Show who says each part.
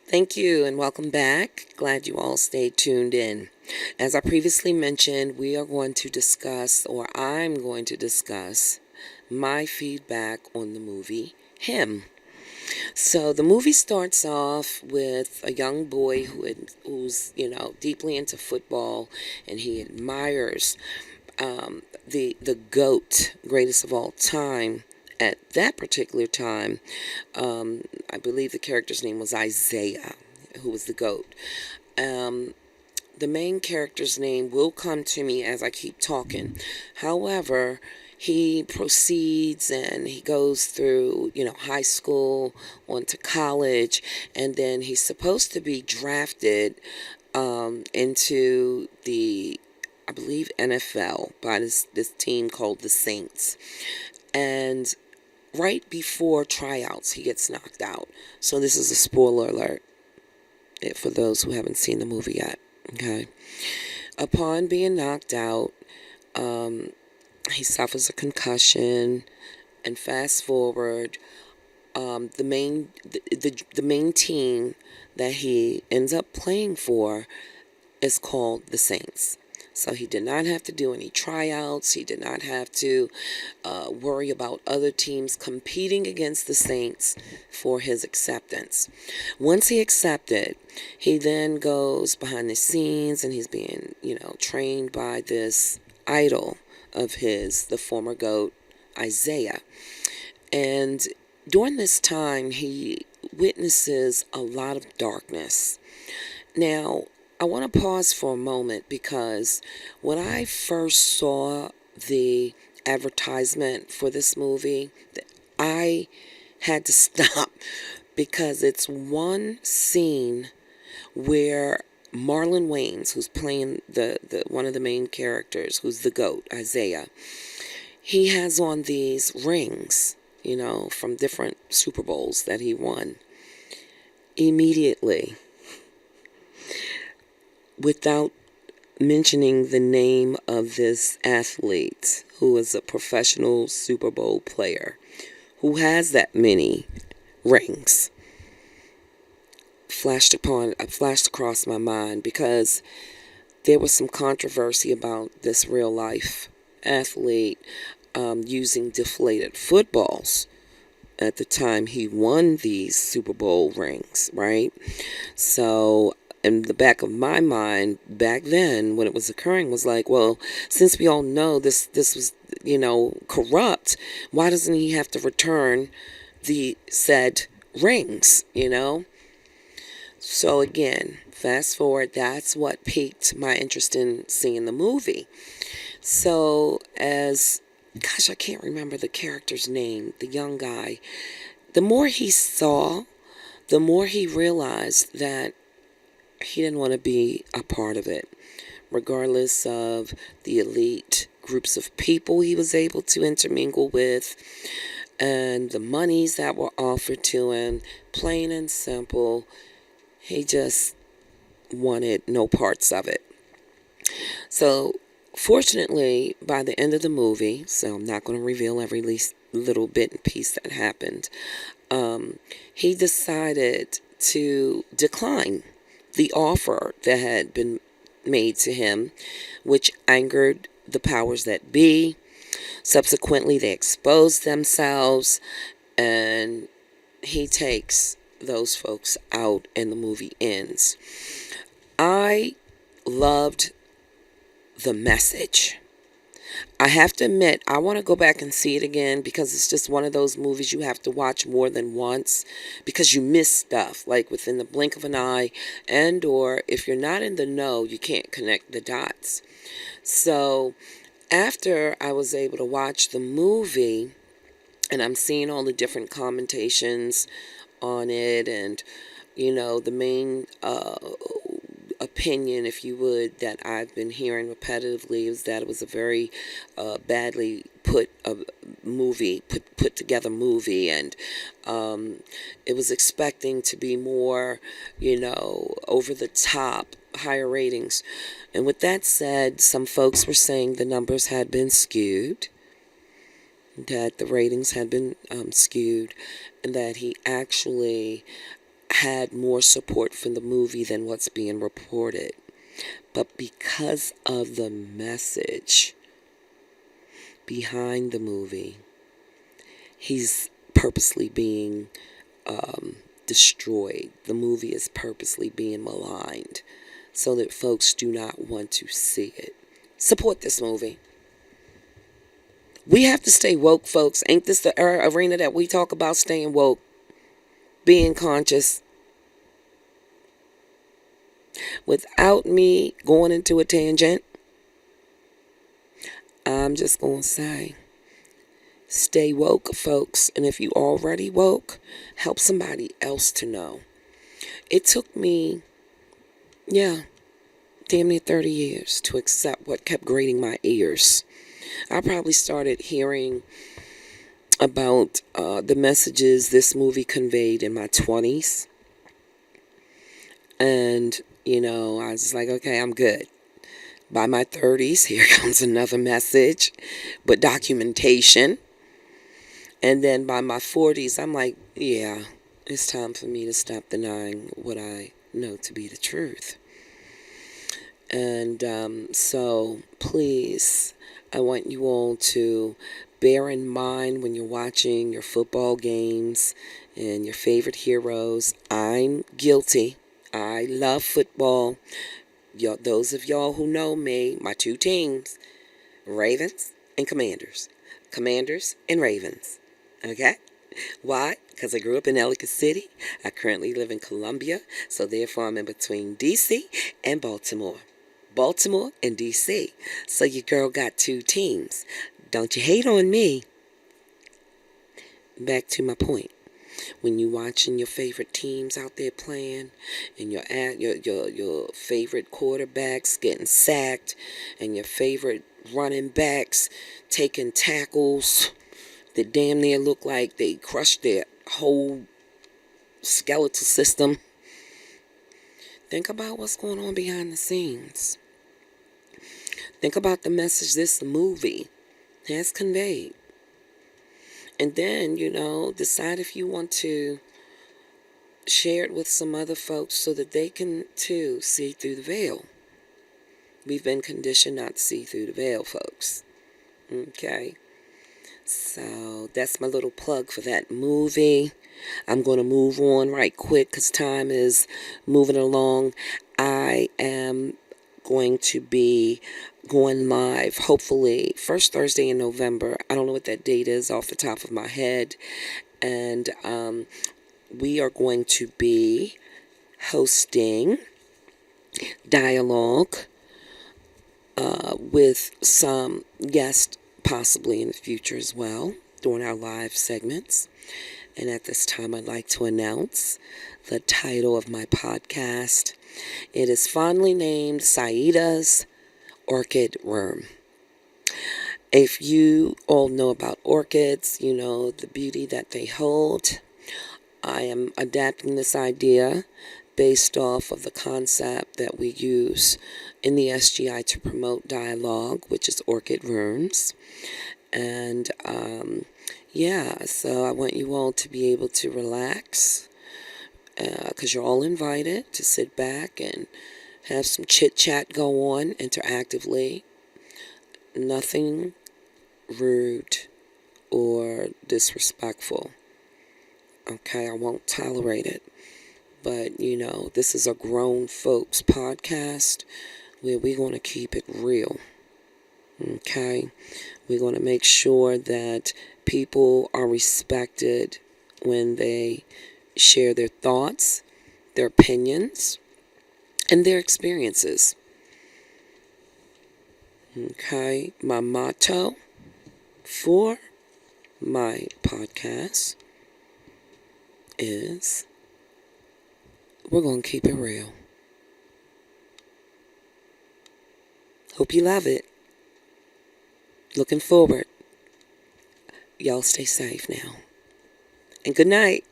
Speaker 1: Thank you and welcome back. Glad you all stayed tuned in. As I previously mentioned, we are going to discuss, or I'm going to discuss, my feedback on the movie Him. So the movie starts off with a young boy who's deeply into football, and he admires the goat, greatest of all time. At that particular time, I believe the character's name was Isaiah, who was the goat. Um, the main character's name will come to me as I keep talking. However, he proceeds and he goes through, high school, on to college, and then he's supposed to be drafted into the, I believe, NFL by this team called the Saints. And right before tryouts, he gets knocked out. So this is a spoiler alert for those who haven't seen the movie yet. Okay. Upon being knocked out, um, he suffers a concussion, and fast forward, the main team that he ends up playing for is called the Saints. So he did not have to do any tryouts. He did not have to worry about other teams competing against the Saints for his acceptance. Once he accepted, he then goes behind the scenes and he's being, trained by this idol of his, the former GOAT, Isaiah. And during this time, he witnesses a lot of darkness. Now, I want to pause for a moment because when I first saw the advertisement for this movie, I had to stop because it's one scene where Marlon Wayans, who's playing the one of the main characters, who's the GOAT, Isaiah, he has on these rings, from different Super Bowls that he won. Immediately, without mentioning the name of this athlete who is a professional Super Bowl player who has that many rings, flashed across my mind because there was some controversy about this real life athlete using deflated footballs at the time he won these Super Bowl rings, right? So in the back of my mind back then when it was occurring was like, well, since we all know this was, corrupt, why doesn't he have to return the said rings? So again, fast forward, that's what piqued my interest in seeing the movie. So as gosh, I can't remember the character's name, the young guy. The more he saw, the more he realized that he didn't want to be a part of it, regardless of the elite groups of people he was able to intermingle with and the monies that were offered to him. Plain and simple, he just wanted no parts of it. So, fortunately, by the end of the movie, so I'm not going to reveal every least little bit and piece that happened, he decided to decline the offer that had been made to him, which angered the powers that be. Subsequently, they exposed themselves, and he takes those folks out, and the movie ends. I loved the message. I have to admit, I want to go back and see it again because it's just one of those movies you have to watch more than once because you miss stuff like within the blink of an eye, and or if you're not in the know, you can't connect the dots. So after I was able to watch the movie and I'm seeing all the different commentations on it, and the main opinion, if you would, that I've been hearing repetitively is that it was a very badly put together movie, and it was expecting to be more, over the top, higher ratings. And with that said, some folks were saying the numbers had been skewed, that the ratings had been skewed, and that he actually had more support for the movie than what's being reported. But because of the message behind the movie, he's purposely being destroyed. The movie is purposely being maligned so that folks do not want to see it. Support this movie. We have to stay woke, folks. Ain't this the arena that we talk about staying woke, being conscious? Without me going into a tangent, I'm just going to say, stay woke, folks. And if you already woke, help somebody else to know. It took me, damn near 30 years to accept what kept grating my ears. I probably started hearing about the messages this movie conveyed in my 20s. And, I was like, okay, I'm good. By my 30s, here comes another message, but documentation. And then by my 40s, I'm like, yeah, it's time for me to stop denying what I know to be the truth. And so please, I want you all to bear in mind when you're watching your football games and your favorite heroes. I'm guilty. I love football. Those of y'all who know me, my two teams, Ravens and Commanders. Commanders and Ravens. Okay? Why? Because I grew up in Ellicott City. I currently live in Columbia. So therefore I'm in between D.C. and Baltimore. Baltimore and D.C. So your girl got two teams. Don't you hate on me. Back to my point. When you watching your favorite teams out there playing, and your favorite quarterbacks getting sacked, and your favorite running backs taking tackles that damn near look like they crushed their whole skeletal system, think about what's going on behind the scenes. Think about the message this movie has conveyed. And then, decide if you want to share it with some other folks so that they can, too, see through the veil. We've been conditioned not to see through the veil, folks. Okay? So, that's my little plug for that movie. I'm going to move on right quick because time is moving along. I am going to be going live, hopefully, first Thursday in November. I don't know what that date is off the top of my head. And we are going to be hosting dialogue with some guests possibly in the future as well during our live segments. And at this time, I'd like to announce the title of my podcast. It is fondly named Saida's Orchid Room. If you all know about orchids, you know the beauty that they hold. I am adapting this idea based off of the concept that we use in the SGI to promote dialogue, which is orchid rooms. And so I want you all to be able to relax because you're all invited to sit back and have some chit-chat go on interactively. Nothing rude or disrespectful. Okay, I won't tolerate it. But, this is a grown folks podcast where we're going to keep it real. Okay? We're going to make sure that people are respected when they share their thoughts, their opinions, and their experiences. Okay? My motto for my podcast is we're going to keep it real. Hope you love it. Looking forward. Y'all stay safe now. And good night.